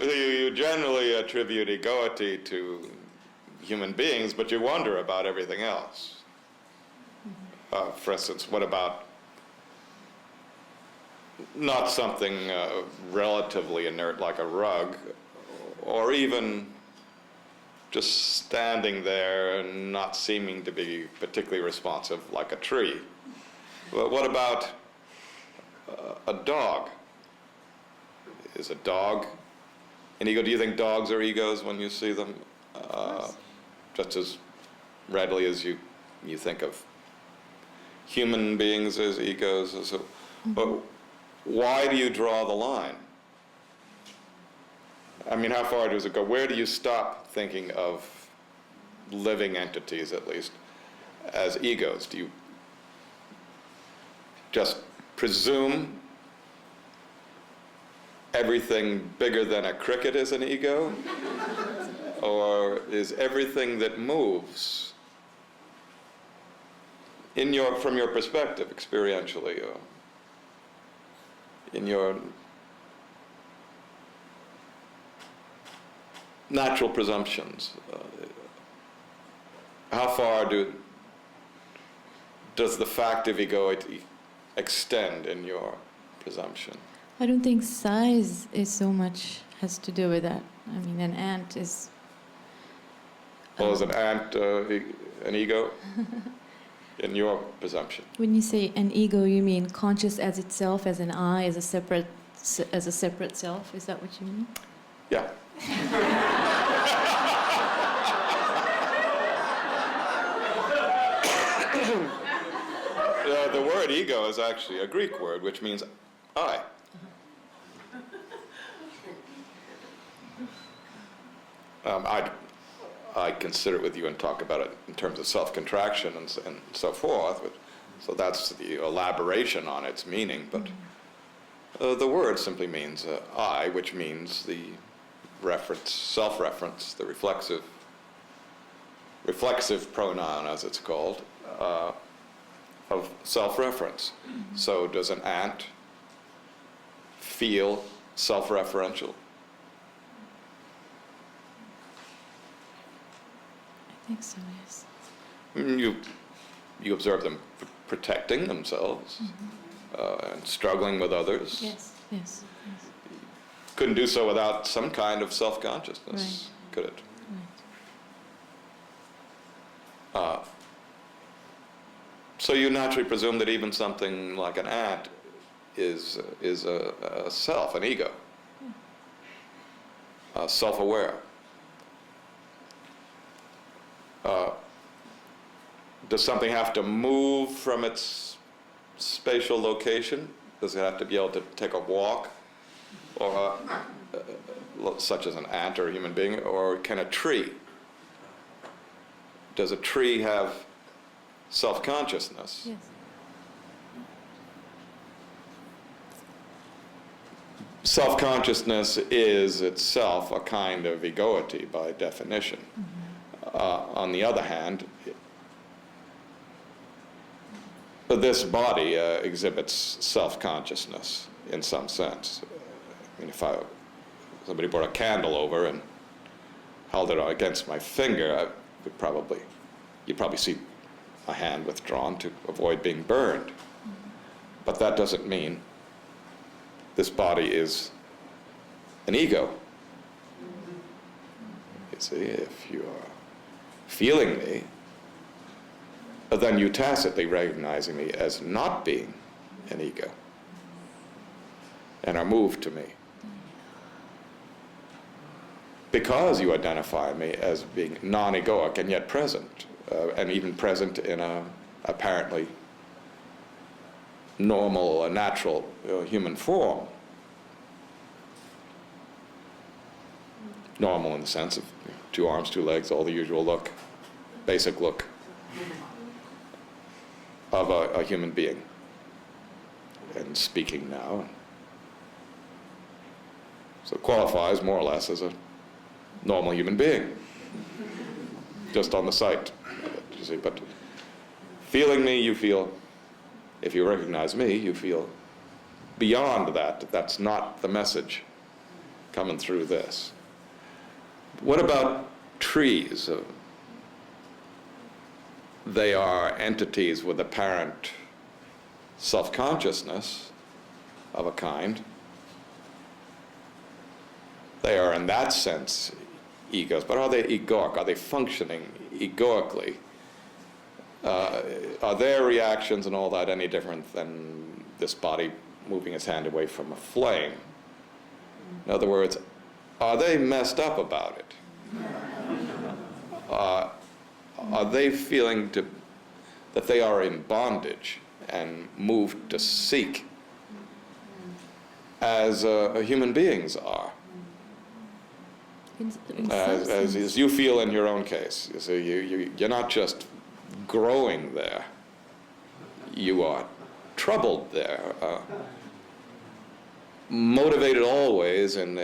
you generally attribute egoity to human beings, but you wonder about everything else. For instance, what about not something relatively inert like a rug, or even just standing there and not seeming to be particularly responsive like a tree? But what about a dog? Is a dog an ego? Do you think dogs are egos when you see them? Just as readily as you think of human beings as egos. But why do you draw the line? I mean, how far does it go? Where do you stop thinking of living entities, at least, as egos? Do you just presume everything bigger than a cricket is an ego? Or is everything that moves, from your perspective, experientially, in your natural presumptions, how far does the fact of egoity extend in your presumption? I don't think size is so much has to do with that. I mean, an ant is... Well, is an ant an ego in your presumption? When you say an ego, you mean conscious as itself, as an I, as a separate self? Is that what you mean? Yeah. The word ego is actually a Greek word, which means I. I consider it with you and talk about it in terms of self-contraction and so forth. So that's the elaboration on its meaning. But the word simply means I, which means the reference, self-reference, the reflexive pronoun, as it's called, of self-reference. So does an ant feel self-referential? I think so, yes. You observe them protecting themselves and struggling with others. Yes. Couldn't do so without some kind of self-consciousness, could it? Right. So you naturally presume that even something like an ant is a self, an ego, self-aware. Does something have to move from its spatial location? Does it have to be able to take a walk, or such as an ant or a human being, or can a tree? Does a tree have self-consciousness? Yes. Self-consciousness is itself a kind of egoity by definition. On the other hand, this body exhibits self-consciousness in some sense. I mean, if somebody brought a candle over and held it against my finger, you'd probably see a hand withdrawn to avoid being burned. But that doesn't mean this body is an ego. You see, if you are feeling me, then you tacitly recognizing me as not being an ego and are moved to me. Because you identify me as being non-egoic and yet present, and even present in a apparently normal, natural human form. Normal in the sense of 2 arms, 2 legs, all the usual look, basic look of a human being. And speaking now. So it qualifies more or less as a normal human being, just on the sight of it, you see. But feeling me, you feel, if you recognize me, you feel beyond that. That's not the message. coming through this. What about trees? They are entities with apparent self-consciousness of a kind. They are, in that sense, egos. But are they egoic? Are they functioning egoically? Are their reactions and all that any different than this body moving its hand away from a flame? In other words, are they messed up about it? Are they feeling that they are in bondage and moved to seek as human beings are? As you feel in your own case. You see, you're not just growing there. You are troubled there, motivated always and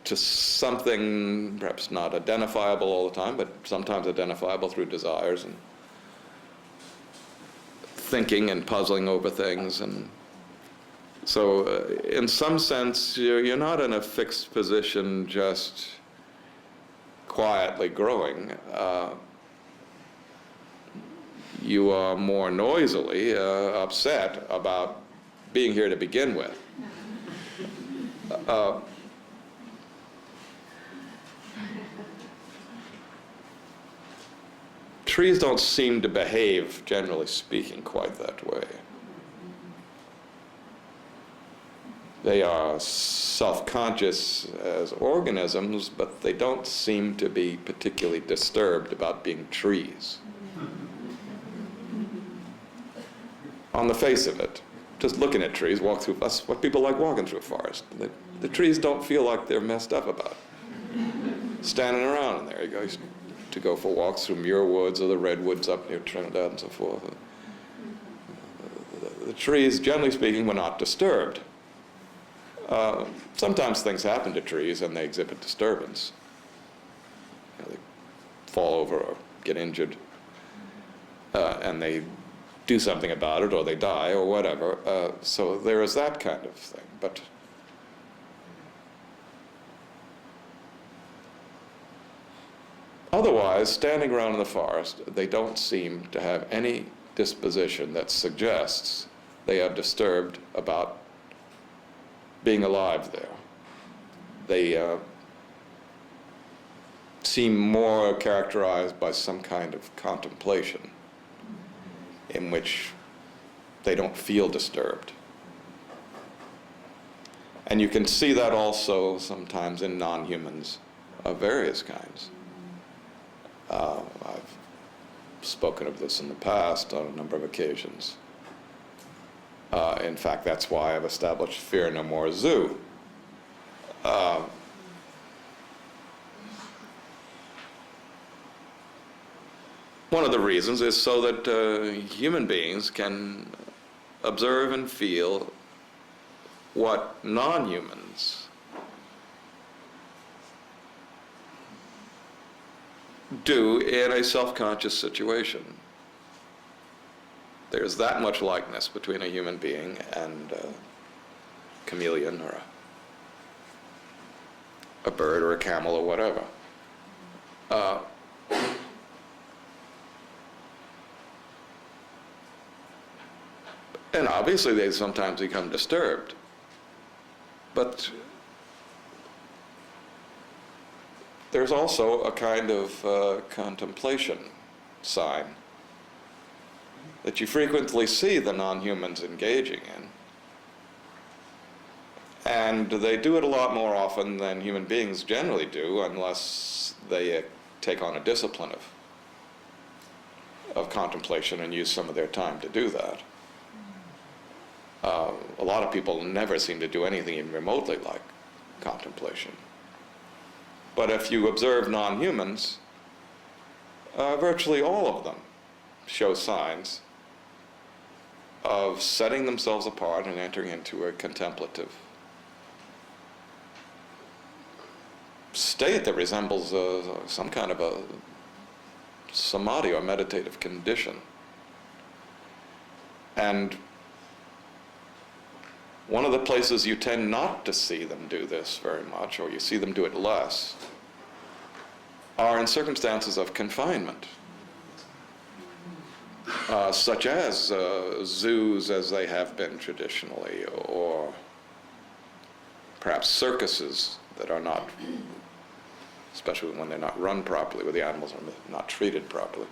to something perhaps not identifiable all the time, but sometimes identifiable through desires and thinking and puzzling over things. And so in some sense, you're not in a fixed position just quietly growing. You are more noisily upset about being here to begin with. Trees don't seem to behave, generally speaking, quite that way. They are self-conscious as organisms, but they don't seem to be particularly disturbed about being trees. On the face of it, just looking at trees, walk through, that's what people like walking through a forest. The trees don't feel like they're messed up about it. Standing around in there, you go to go for walks through Muir Woods or the redwoods up near Trinidad and so forth. The trees, generally speaking, were not disturbed. Sometimes things happen to trees and they exhibit disturbance. They fall over or get injured, and they do something about it, or they die, or whatever. So there is that kind of thing. But otherwise, standing around in the forest, they don't seem to have any disposition that suggests they are disturbed about being alive there. They seem more characterized by some kind of contemplation in which they don't feel disturbed. And you can see that also sometimes in non-humans of various kinds. I've spoken of this in the past on a number of occasions. In fact, that's why I've established Fear No More Zoo. One of the reasons is so that human beings can observe and feel what non-humans do in a self-conscious situation. There's that much likeness between a human being and a chameleon or a bird or a camel or whatever. And obviously they sometimes become disturbed. But there's also a kind of contemplation sign that you frequently see the non-humans engaging in. And they do it a lot more often than human beings generally do, unless they take on a discipline of contemplation and use some of their time to do that. A lot of people never seem to do anything even remotely like contemplation. But if you observe non-humans, virtually all of them show signs of setting themselves apart and entering into a contemplative state that resembles some kind of a samadhi or meditative condition. And One of the places you tend not to see them do this very much, or you see them do it less, are in circumstances of confinement, such as zoos as they have been traditionally, or perhaps circuses that are not, especially when they're not run properly, where the animals are not treated properly,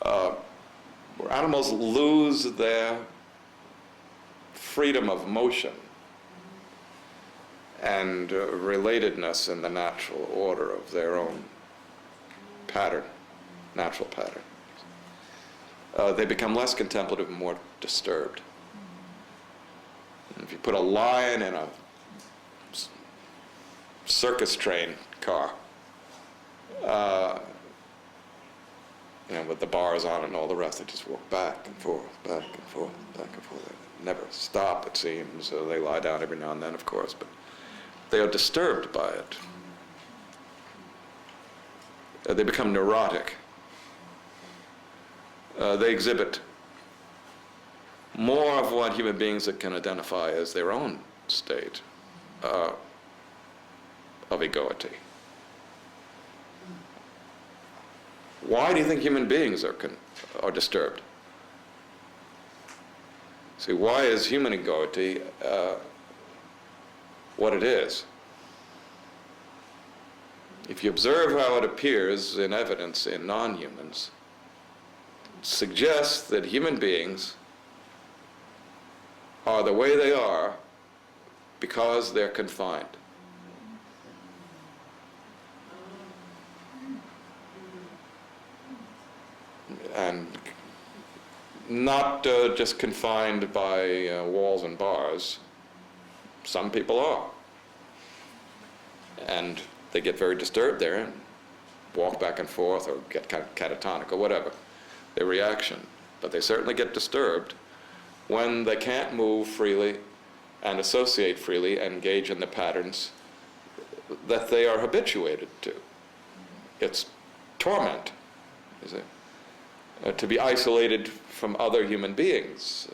where animals lose their freedom of motion and relatedness in the natural order of their own pattern, natural pattern. They become less contemplative and more disturbed. And if you put a lion in a circus train car, with the bars on and all the rest, they just walk back and forth, back and forth, back and forth. They never stop, it seems. They lie down every now and then, of course, but they are disturbed by it. They become neurotic. They exhibit more of what human beings can identify as their own state of egoity. Why do you think human beings are disturbed? See, why is human egoity what it is? If you observe how it appears in evidence in non-humans, it suggests that human beings are the way they are because they're confined. And not just confined by walls and bars. Some people are. And they get very disturbed there and walk back and forth or get kind of catatonic or whatever, their reaction. But they certainly get disturbed when they can't move freely and associate freely and engage in the patterns that they are habituated to. It's torment, is it? To be isolated from other human beings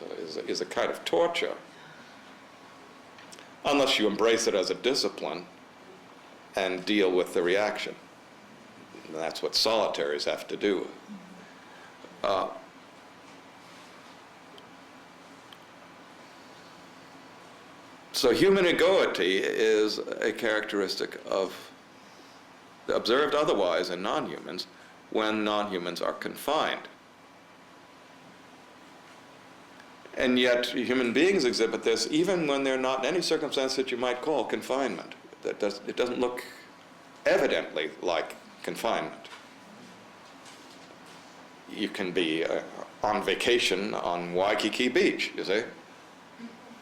is a kind of torture, unless you embrace it as a discipline and deal with the reaction. And that's what solitaries have to do. So human egoity is a characteristic of observed otherwise in non-humans when non-humans are confined. And yet human beings exhibit this even when they're not in any circumstance that you might call confinement. It doesn't look evidently like confinement. You can be on vacation on Waikiki Beach, you see,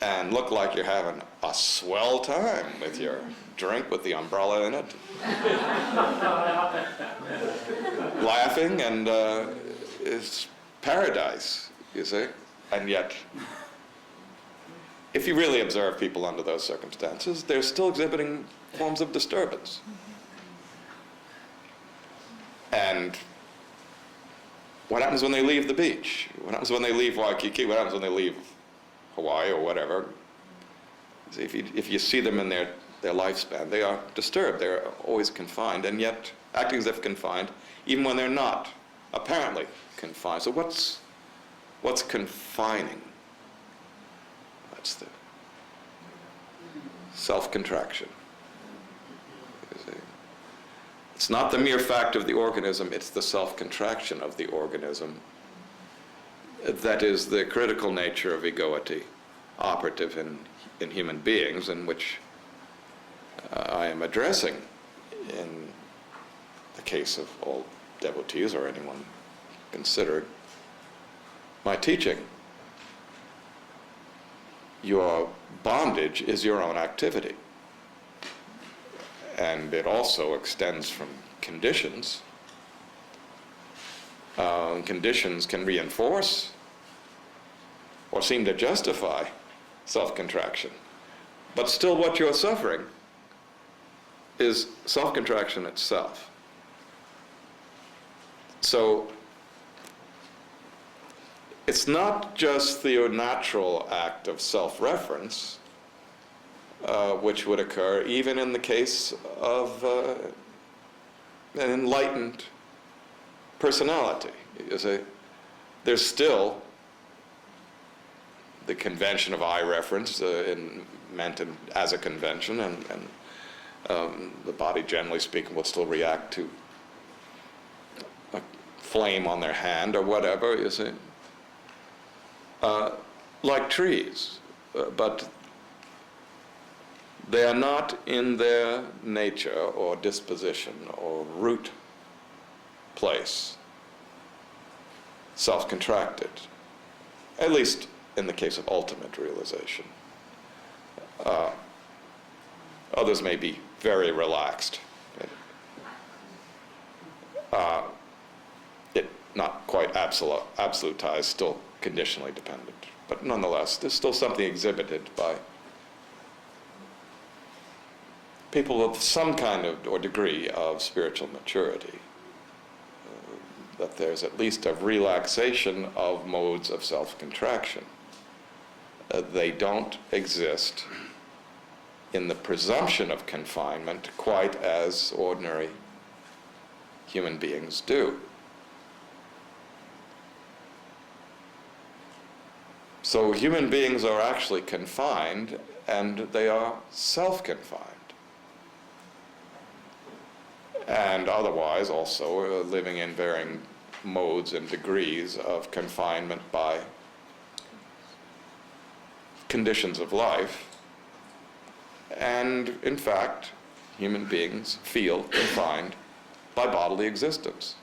and look like you're having a swell time with your drink with the umbrella in it, laughing, and it's paradise, you see. And yet, if you really observe people under those circumstances, they're still exhibiting forms of disturbance. And what happens when they leave the beach? What happens when they leave Waikiki? What happens when they leave Hawaii or whatever? See, if you see them in their lifespan, they are disturbed. They're always confined, and yet acting as if confined, even when they're not apparently confined. So what's confining? That's the self-contraction. It's not the mere fact of the organism, it's the self-contraction of the organism that is the critical nature of egoity, operative in human beings, and which I am addressing in the case of all devotees or anyone considered my teaching. Your bondage is your own activity. And it also extends from conditions. Conditions can reinforce or seem to justify self-contraction. But still what you're suffering is self-contraction itself. So it's not just the natural act of self-reference, which would occur even in the case of an enlightened personality. You see, there's still the convention of I reference meant as a convention, and the body, generally speaking, will still react to a flame on their hand or whatever, you see. Like trees, but they are not in their nature or disposition or root place self-contracted, at least in the case of ultimate realization. Others may be very relaxed. It not quite absolutized, still conditionally dependent. But nonetheless, there's still something exhibited by people of some kind of or degree of spiritual maturity, that there's at least a relaxation of modes of self-contraction. They don't exist in the presumption of confinement quite as ordinary human beings do. So human beings are actually confined, and they are self-confined. And otherwise also living in varying modes and degrees of confinement by conditions of life. And in fact, human beings feel confined by bodily existence,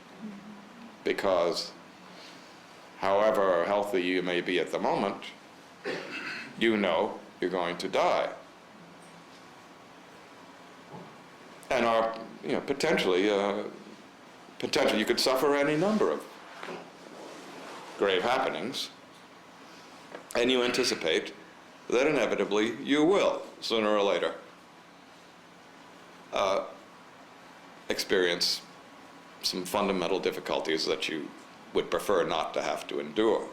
because however healthy you may be at the moment, you know you're going to die. And are, potentially you could suffer any number of grave happenings, and you anticipate that inevitably you will, sooner or later, experience some fundamental difficulties that you would prefer not to have to endure,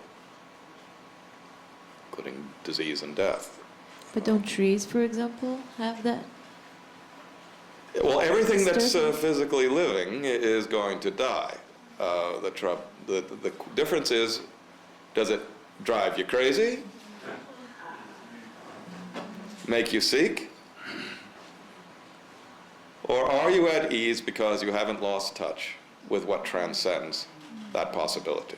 including disease and death. But don't trees, for example, have that? Well, everything that's physically living is going to die. The difference is, does it drive you crazy? Make you seek? Or are you at ease because you haven't lost touch with what transcends that possibility?